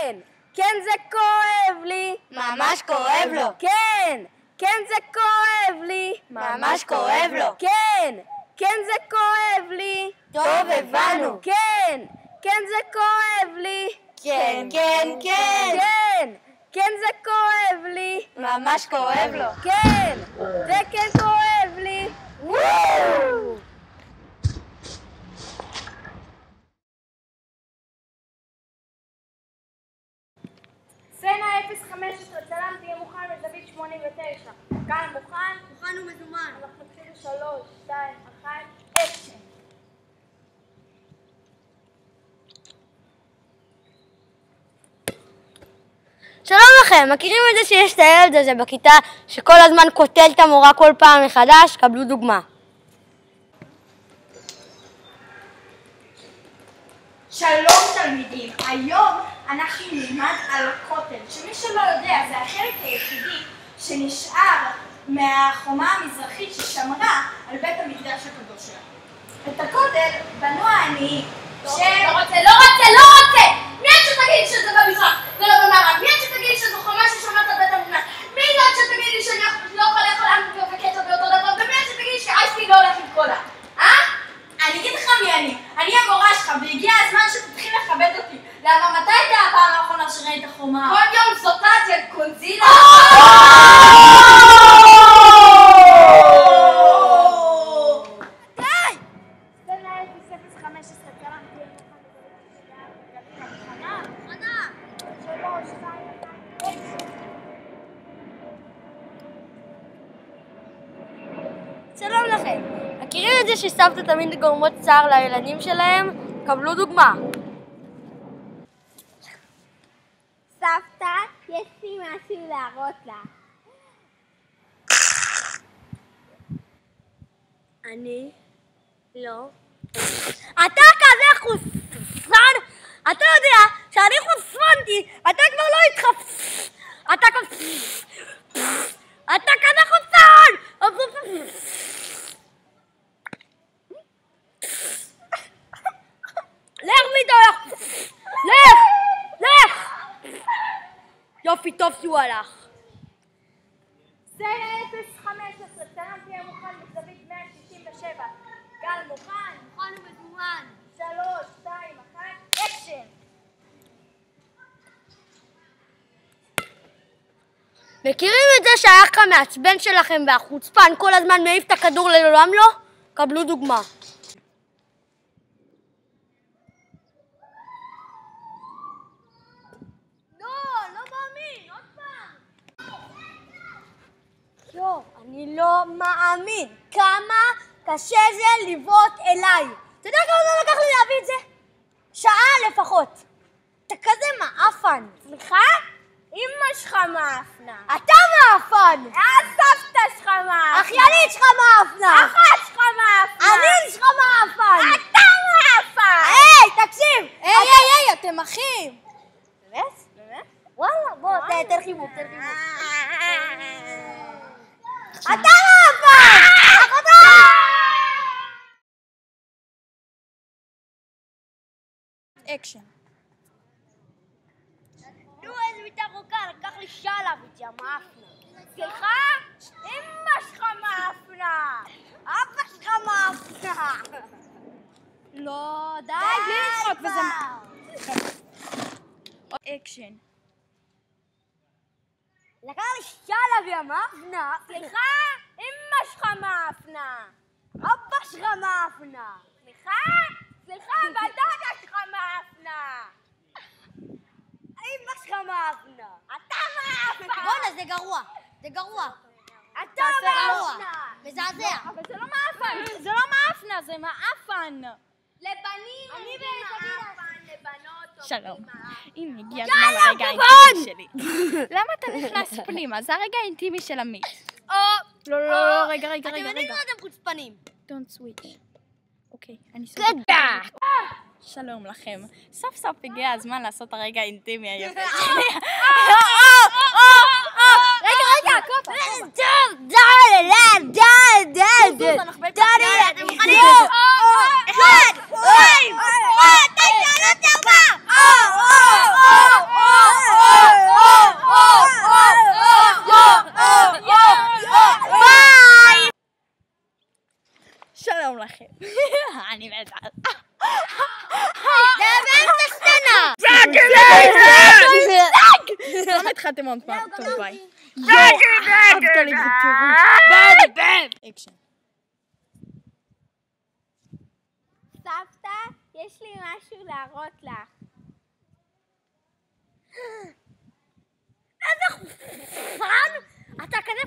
כן, כן זה כואב לי. ממש כואב לו. כן, כן זה כואב לי. ממש כואב לו. כן, כן זה כואב לי. טוב, הבנו. כן, כן זה כואב לי. כן, כן, כן. כן, כן זה כואב לי. ממש כואב לו. כן, זה כן כואב לי. סצנה 015, צלם תהיה מוכן בזווית 89. כאן מוכן? מוכן ומזומן. אנחנו נתחיל 3, 2, 1, אקשן. שלום לכם, מכירים את זה שיש את הילד הזה בכיתה שכל הזמן קוטל את המורה כל פעם מחדש? קבלו דוגמה. שלום תלמידים, היום אנחנו נלמד על הכותל, שמי שלא יודע זה החלק היחידי שנשאר מהחומה המזרחית ששמרה על בית המקדש הקדוש שלנו. את הכותל בנו העניים. לא רוצה! מי את שתגיד שזה במזרח ולא במערב? מי את שתגיד שזו חומה ששומרת על בית המקדש? מי את שתגיד לי שאני לא יכול לאכול המבוא וקטע באותו דבר? ומי את שתגיד לי שאייסטי לא הולך עם קולה? אני אגיד לך מי אני המורה שלך, והגיע הזמן שתתחיל לכבד אותי. למה מתי הייתה הפעם האחרונה שראית חומה? כל יום זאתת יא קונזילה. די! סצנה 015, צלם תהיה מוכנה. 3, 2, 1, שלום לכם, מכירים את זה שסבתא תמיד גורמות צער לילדים שלהם? קבלו דוגמה. סבתא, יש לי משהו להראות לה. אני לא. אתה כזה חוצפן! אתה יודע שאני חוצפנתי, אתה כבר לא איתך. אתה כזה חוצפן! לך מפה! לך! יופי, טוב שהוא הלך. סצנה 015, צלם תהיה מוכן בזווית 167. גל מוכן? מוכן ומזומן. 3, 2, 1, אקשן! מכירים את זה שהאח המעצבן שלכם והחוצפן כל הזמן מעיף את הכדור לעולם לא? קבלו דוגמה. לא מאמין, עוד פעם! אני לא מאמין כמה קשה זה לבעוט אליי. אתה יודע כמה זמן לקח לי להביא את זה? שעה לפחות. אתה כזה מעפן. סליחה? אמא שלך מאפנה. אתה מעפן! הסבתא שלך מאפנה. אחיינית שלך מעפנה! אחת שלך מאפנה. אני שלך מעפן! אתה מאפן! היי, תקשיב! היי, אתם אחים. באמת? וואלה, בוא, תן חיבוק, אתה מעפן! אקשן. נו, איזה מיטה רוקה, לקח לי שעה להביא את יא מאפנה. סליחה? אמא שלך מאפנה. אבא שלך מאפנה. לא, די, בלי לצחוק וזה... אקשן. לקח לי שעה להביא יא מאפנה. סליחה? אמא שלך מאפנה. אבא שלך מאפנה. סליחה, בדודה שלך מאפנה. אמא שלך מאפנה. אתה מאפנה. בוא'נה, זה גרוע. אתה מאפנה. מזעזע. אבל זה לא מאפן. זה לא מאפנה, זה מאפן. לבנים אני מאפן, לבנות. שלום. הנה הגיע הזמן לרגע האינטימי שלי. למה אתה נכנס פנימה? זה הרגע האינטימי של עמית. לא, רגע. אתם יודעים מה אתם חוצפנים? Don't switch. אוקיי, אני סוגרת. שלום לכם. סוף סוף הגיע הזמן לעשות הרגע האינטימי היפה שלי. רגע, אני מתה. זה באמצע סצנה! למה התחלתם עוד פעם? טוב ביי. אהבת לי בטירוף. אקשן. סבתא, יש לי משהו להראות לך. איזה חוצפן! אתה כזה...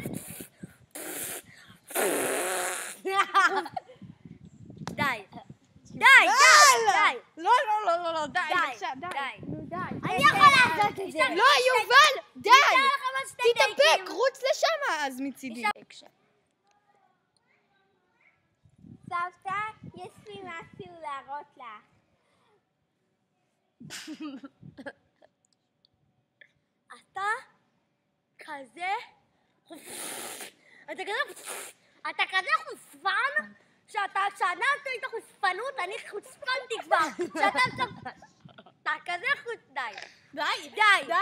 די. די! לא, די, בבקשה, די. אני יכול לעשות את זה. לא, יובל, די! תתאפק, רוץ לשם אז מצידי. אקשן. סבתא, יש לי משהו להראות לך. אתה כזה... אתה כזה חוצפן? כשאתה היית חוצפנות, אני חוצפנתי כבר. אתה כזה די, לא!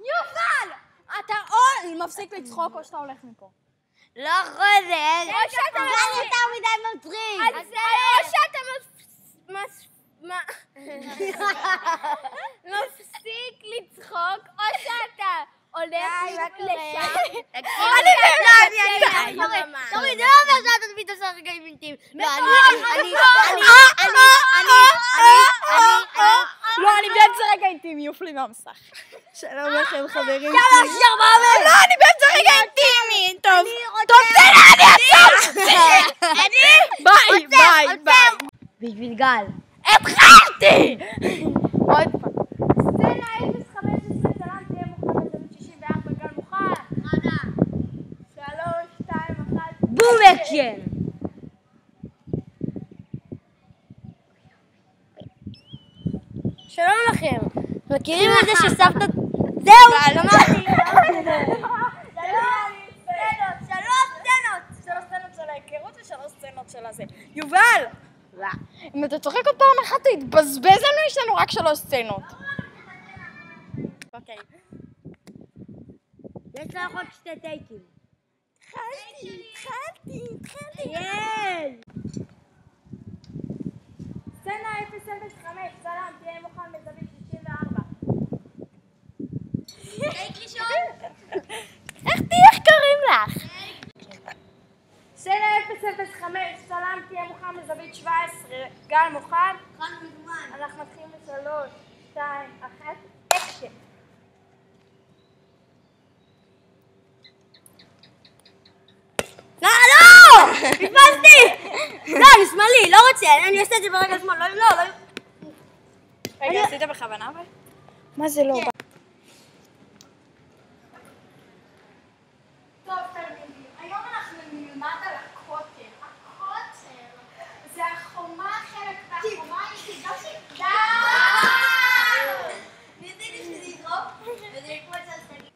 יובל! אתה או מפסיק לצחוק או שאתה הולך מפה. לא חוזר. או שאתה יותר מדי מטריד. או שאתה מפסיק לצחוק, או שאתה הולך לשם. תורי, זה לא אומר שאתה תמיד עושה רגעים אינטימיים. לא, אני באמצע רגע אינטימי, יוף לי מהמסך. שלום לכם חברים. לא, אני באמצע רגע אינטימי. טוב, תן לי ביי. בשביל גל. התחלתי! עוד פעם. סצנה 015, צלם תהיה מוכן בזווית 64, גל מוכן. 3, 2, 1. בום אקשן! שלום לכם. מכירים את זה שסבתא... זהו! גמרתי! 3 סצנות של ההיכרות ו3 סצנות של הזה. יובל! אם אתה צוחק עוד פעם אחת, אתה יתבזבז לנו, יש לנו רק 3 סצנות. אוקיי. יש לך עוד 2 טייקים. התחלתי. סצנה 005, צלם תהיה מוכן בזווית 64. איך קוראים לך? סצנה 005, צלם תהיה מוכן בזווית 17, גל מוכן? אנחנו מתחילים ב3, 2, 1, אקשן. לא! התפסתי! לא, אני שמאלי, לא רוצה, אני עושה את זה ברגע שמאל, לא. רגע, עשית בכוונה אבל? מה זה לא? טוב תלמידים, היום אנחנו נלמד על הכותל. הכותל זה החומה, חלק מהחומה היחידה די! ניסיתי שזה ידרוף וזה יקפוץ על סגי.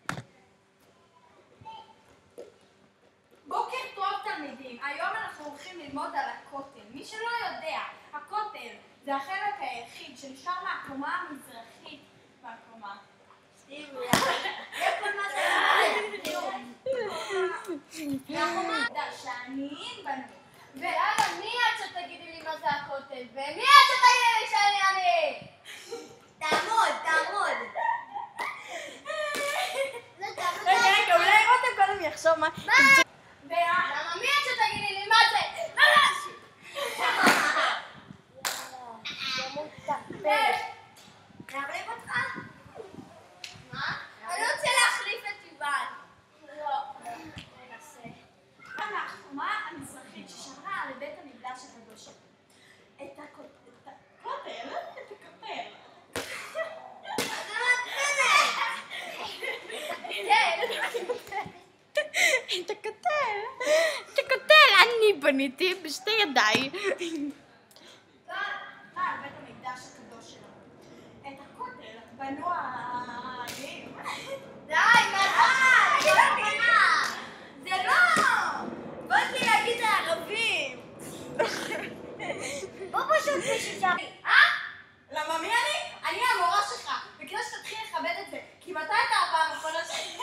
בוקר טוב תלמידים, היום אנחנו הולכים ללמוד על הכותל. מי שלא יודע, הכותל זה החלק היחיד שנשאר מהקומה המזרחית מהקומה. מהחומה שהעניים בנו. ויאללה, מי את שתגידי לי מה זה הכותל? ומי את שתגידי לי שאני עני? תעמוד. רגע, אולי רותם קודם יחשוב מה... למה מי את שתגידי לי מה זה? להחליף אותך? מה? אני רוצה להחליף את יובל. לא. ננסה. החומה המזרחית ששמרה על בית המקדש הקדוש. את הכותל. את הכותל, אני בניתי בשתי ידיי. על בית המקדש הקדוש שלנו. את הכותל בנו העניים. די, זה לא! באתי להגיד לערבים. בוא פשוט מישהו שם. למה מי אני? אני המורה שלך. וכדאי שתתחיל לכבד את זה. כי מתי אתה הפעם האחרונה שלי?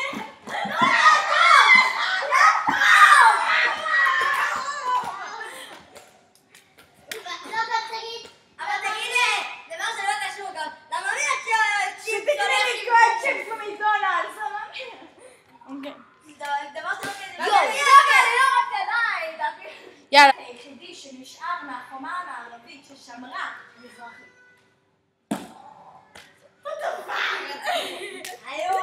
מהחומה המערבית ששמרה מזרחית. היו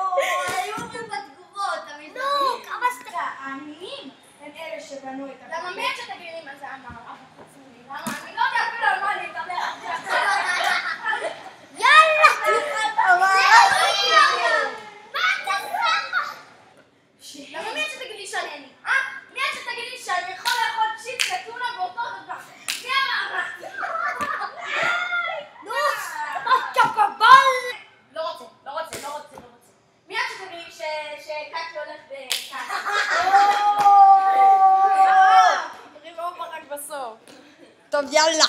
בתגובות, נו, כמה סתם. העניים הם אלה שבנו את הגדר. למה מי שתגידי לי מה זה המערב החיצוני? למה? אני לא יודעת אפילו על מה אני מדבר. יאללה! למה מי שתגידי לי שאני אני? מי שתגידי לי שאני יכול לאכול צ'יפס וטונה באותו דבר? מי אמר לך? נו, צ'וקובול! לא רוצה. מי שתגידי לי שקקי הולך בכאן? ריבו ברק בסוף. טוב, יאללה.